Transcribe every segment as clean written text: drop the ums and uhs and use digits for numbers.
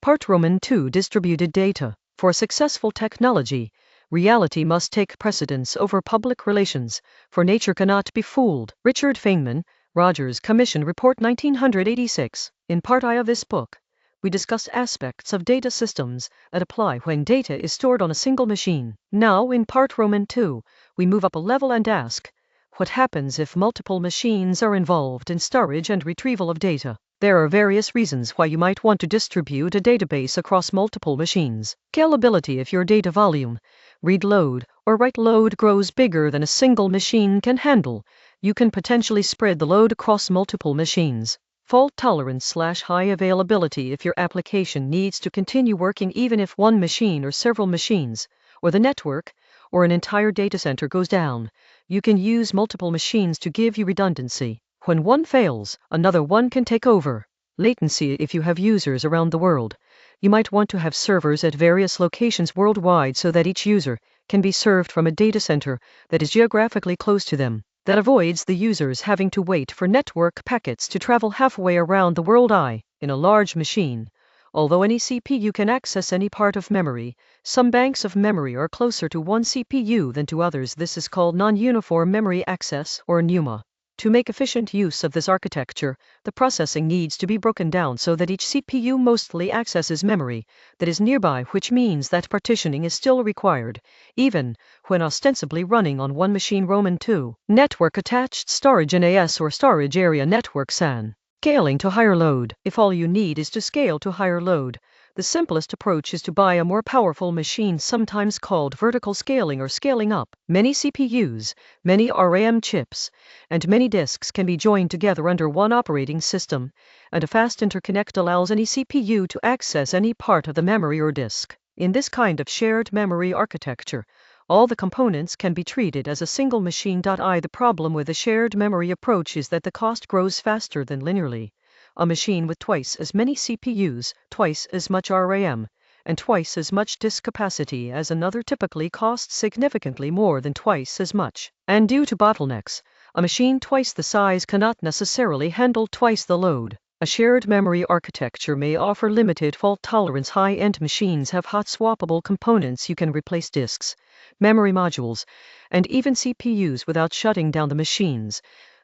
Part Roman 2 Distributed Data. For successful technology, reality must take precedence over public relations, for nature cannot be fooled. Richard Feynman, Rogers Commission Report 1986. In Part I of this book, we discuss aspects of data systems that apply when data is stored on a single machine. Now, in Part Roman 2, we move up a level and ask, what happens if multiple machines are involved in storage and retrieval of data? There are various reasons why you might want to distribute a database across multiple machines. Scalability: if your data volume, read load or write load, grows bigger than a single machine can handle, you can potentially spread the load across multiple machines. Fault tolerance / high availability: if your application needs to continue working even if one machine or several machines, or the network, or an entire data center goes down, you can use multiple machines to give you redundancy. When one fails, another one can take over. Latency: if you have users around the world, you might want to have servers at various locations worldwide so that each user can be served from a data center that is geographically close to them. That avoids the users having to wait for network packets to travel halfway around the world. In a large machine, although any CPU can access any part of memory, some banks of memory are closer to one CPU than to others. This is called non-uniform memory access, or NUMA. To make efficient use of this architecture, the processing needs to be broken down so that each CPU mostly accesses memory that is nearby, which means that partitioning is still required, even when ostensibly running on one machine. Roman 2. Network attached storage NAS, or storage area network SAN. Scaling to higher load: if all you need is to scale to higher load, the simplest approach is to buy a more powerful machine, sometimes called vertical scaling or scaling up. Many CPUs, many RAM chips, and many disks can be joined together under one operating system, and a fast interconnect allows any CPU to access any part of the memory or disk. In this kind of shared memory architecture, all the components can be treated as a single machine. The problem with the shared memory approach is that the cost grows faster than linearly. A machine with twice as many CPUs, twice as much RAM, and twice as much disk capacity as another typically costs significantly more than twice as much. And due to bottlenecks, a machine twice the size cannot necessarily handle twice the load. A shared memory architecture may offer limited fault tolerance. High-end machines have hot swappable components. You can replace disks, memory modules, and even CPUs without shutting down the machines,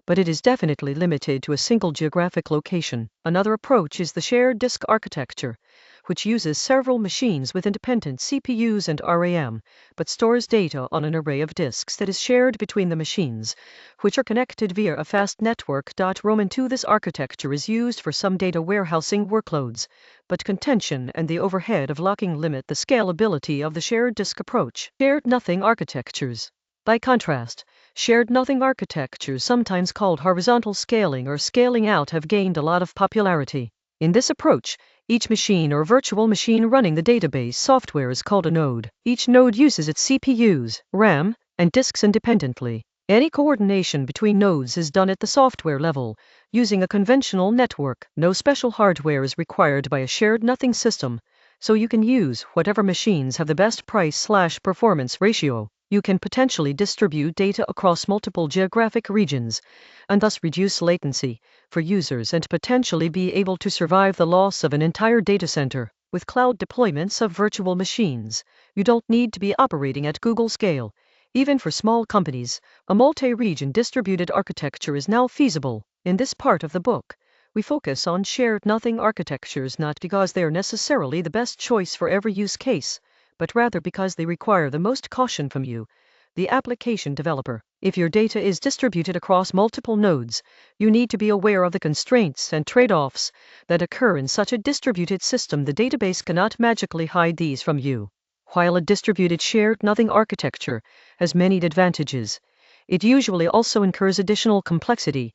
but it is definitely limited to a single geographic location. Another approach is the shared disk architecture, which uses several machines with independent CPUs and RAM, but stores data on an array of disks that is shared between the machines, which are connected via a fast network. Roman 2. This architecture is used for some data warehousing workloads, but contention and the overhead of locking limit the scalability of the shared disk approach. Shared nothing architectures. By contrast, shared nothing architectures, sometimes called horizontal scaling or scaling out, have gained a lot of popularity. In this approach, each machine or virtual machine running the database software is called a node. Each node uses its CPUs, RAM, and disks independently. Any coordination between nodes is done at the software level, using a conventional network. No special hardware is required by a shared nothing system, so you can use whatever machines have the best price/performance ratio. You can potentially distribute data across multiple geographic regions, and thus reduce latency for users and potentially be able to survive the loss of an entire data center. With cloud deployments of virtual machines, you don't need to be operating at Google scale. Even for small companies, a multi-region distributed architecture is now feasible. In this part of the book, we focus on shared nothing architectures not because they are necessarily the best choice for every use case, but rather because they require the most caution from you, the application developer. If your data is distributed across multiple nodes, you need to be aware of the constraints and trade-offs that occur in such a distributed system. The database cannot magically hide these from you. While a distributed shared nothing architecture has many advantages, it usually also incurs additional complexity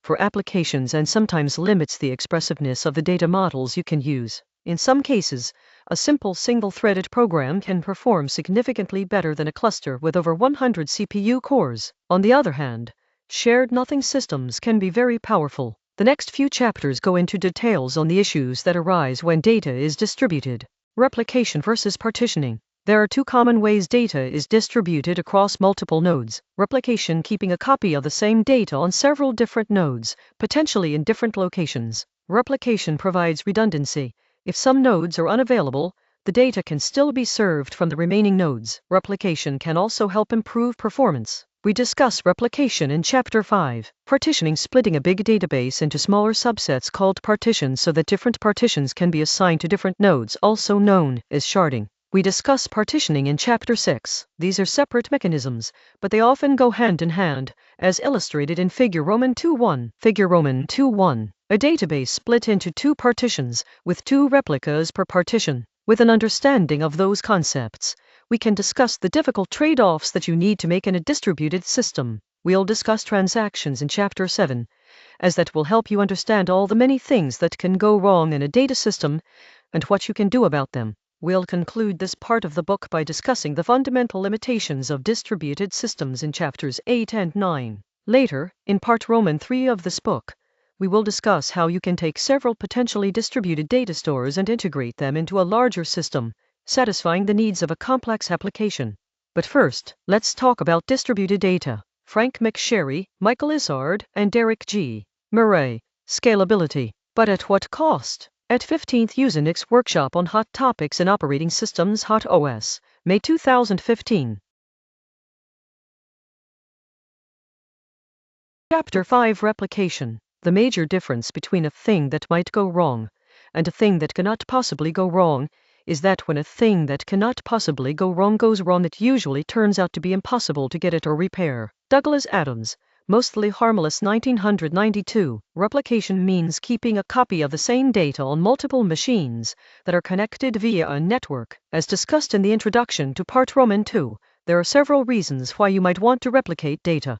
for applications and sometimes limits the expressiveness of the data models you can use. In some cases, a simple single-threaded program can perform significantly better than a cluster with over 100 CPU cores. On the other hand, shared nothing systems can be very powerful. The next few chapters go into details on the issues that arise when data is distributed. Replication versus partitioning. There are two common ways data is distributed across multiple nodes. Replication, keeping a copy of the same data on several different nodes, potentially in different locations. Replication provides redundancy. If some nodes are unavailable, the data can still be served from the remaining nodes. Replication can also help improve performance. We discuss replication in Chapter 5. Partitioning, splitting a big database into smaller subsets called partitions so that different partitions can be assigned to different nodes, also known as sharding. We discuss partitioning in Chapter 6. These are separate mechanisms, but they often go hand in hand, as illustrated in Figure Roman 2.1. Figure Roman 2.1. A database split into two partitions, with two replicas per partition. With an understanding of those concepts, we can discuss the difficult trade-offs that you need to make in a distributed system. We'll discuss transactions in Chapter 7, as that will help you understand all the many things that can go wrong in a data system and what you can do about them. We'll conclude this part of the book by discussing the fundamental limitations of distributed systems in Chapters 8 and 9. Later, in Part Roman 3 of this book, we will discuss how you can take several potentially distributed data stores and integrate them into a larger system, satisfying the needs of a complex application. But first, let's talk about distributed data. Frank McSherry, Michael Izzard, and Derek G. Murray. Scalability. But at what cost? At 15th Usenix Workshop on Hot Topics in Operating Systems, Hot OS, May 2015. Chapter 5. Replication. The major difference between a thing that might go wrong and a thing that cannot possibly go wrong is that when a thing that cannot possibly go wrong goes wrong, it usually turns out to be impossible to get it or repair. Douglas Adams. Mostly Harmless, 1992. Replication means keeping a copy of the same data on multiple machines that are connected via a network. As discussed in the introduction to Part Roman 2, there are several reasons why you might want to replicate data.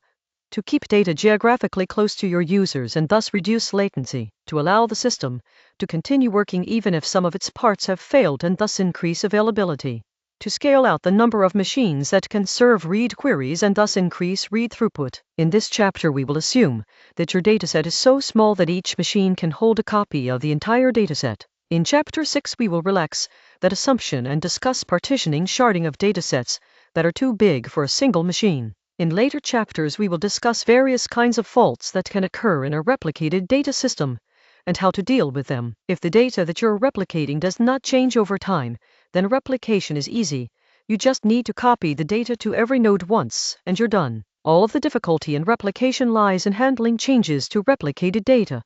To keep data geographically close to your users and thus reduce latency, to allow the system to continue working even if some of its parts have failed and thus increase availability. To scale out the number of machines that can serve read queries and thus increase read throughput. In this chapter we will assume that your dataset is so small that each machine can hold a copy of the entire dataset. In Chapter 6 we will relax that assumption and discuss partitioning, sharding of datasets that are too big for a single machine. In later chapters we will discuss various kinds of faults that can occur in a replicated data system and how to deal with them. If the data that you're replicating does not change over time, then replication is easy. You just need to copy the data to every node once, and you're done. All of the difficulty in replication lies in handling changes to replicated data,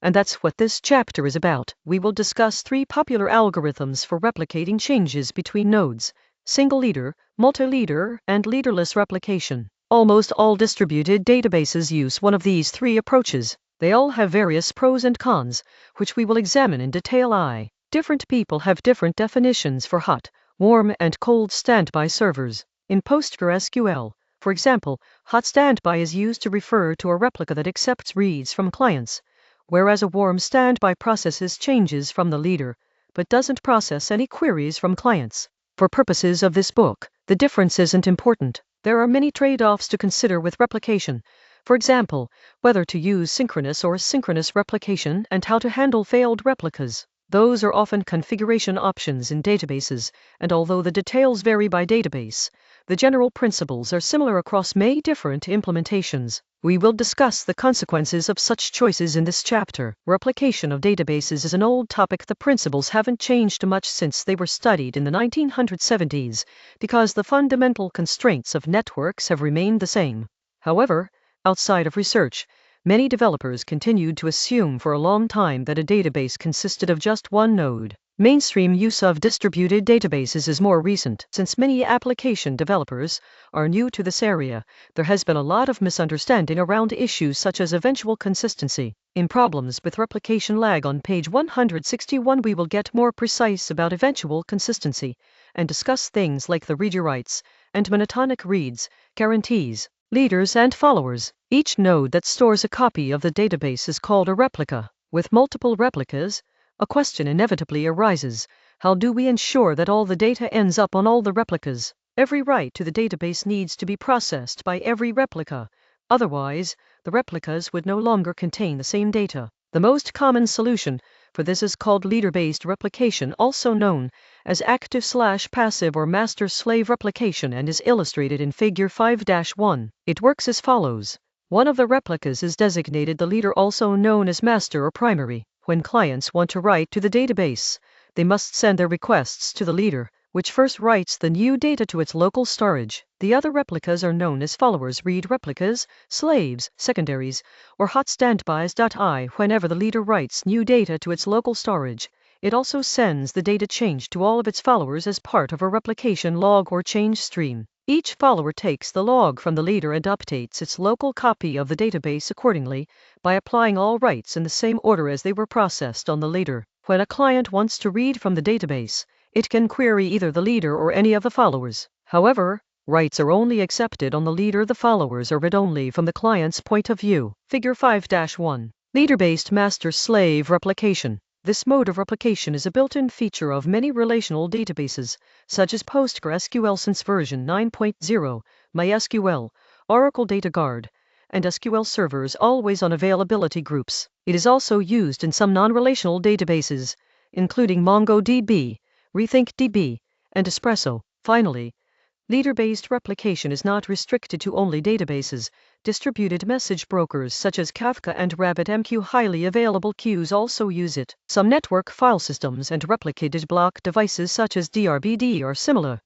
and that's what this chapter is about. We will discuss 3 popular algorithms for replicating changes between nodes: single leader, multi-leader, and leaderless replication. Almost all distributed databases use one of these 3 approaches. They all have various pros and cons, which we will examine in detail. Different people have different definitions for hot, warm, and cold standby servers. In PostgreSQL, for example, hot standby is used to refer to a replica that accepts reads from clients, whereas a warm standby processes changes from the leader, but doesn't process any queries from clients. For purposes of this book, the difference isn't important. There are many trade-offs to consider with replication. For example, whether to use synchronous or asynchronous replication and how to handle failed replicas. Those are often configuration options in databases, and although the details vary by database, the general principles are similar across many different implementations. We will discuss the consequences of such choices in this chapter. Replication of databases is an old topic. The principles haven't changed much since they were studied in the 1970s, because the fundamental constraints of networks have remained the same. However, outside of research, many developers continued to assume for a long time that a database consisted of just one node. Mainstream use of distributed databases is more recent. Since many application developers are new to this area, there has been a lot of misunderstanding around issues such as eventual consistency. In Problems with Replication Lag on page 161 we will get more precise about eventual consistency and discuss things like the reader rights and monotonic reads, guarantees, leaders and followers. Each node that stores a copy of the database is called a replica. With multiple replicas, a question inevitably arises: how do we ensure that all the data ends up on all the replicas? Every write to the database needs to be processed by every replica, otherwise, the replicas would no longer contain the same data. The most common solution for this is called leader-based replication, also known as active/passive or master-slave replication, and is illustrated in Figure 5-1. It works as follows. One of the replicas is designated the leader, also known as master or primary. When clients want to write to the database, they must send their requests to the leader, which first writes the new data to its local storage. The other replicas are known as followers read replicas, slaves, secondaries, or hot standbys. Whenever the leader writes new data to its local storage, it also sends the data changed to all of its followers as part of a replication log or change stream. Each follower takes the log from the leader and updates its local copy of the database accordingly by applying all writes in the same order as they were processed on the leader. When a client wants to read from the database, it can query either the leader or any of the followers. However, writes are only accepted on the leader. The followers are read only from the client's point of view. Figure 5-1. Leader-based master-slave replication. This mode of replication is a built-in feature of many relational databases, such as PostgreSQL since version 9.0, MySQL, Oracle Data Guard, and SQL Server's always-on availability groups. It is also used in some non-relational databases, including MongoDB, RethinkDB, and Espresso. Finally, leader-based replication is not restricted to only databases. Distributed message brokers such as Kafka and RabbitMQ highly available queues also use it. Some network file systems and replicated block devices such as DRBD are similar.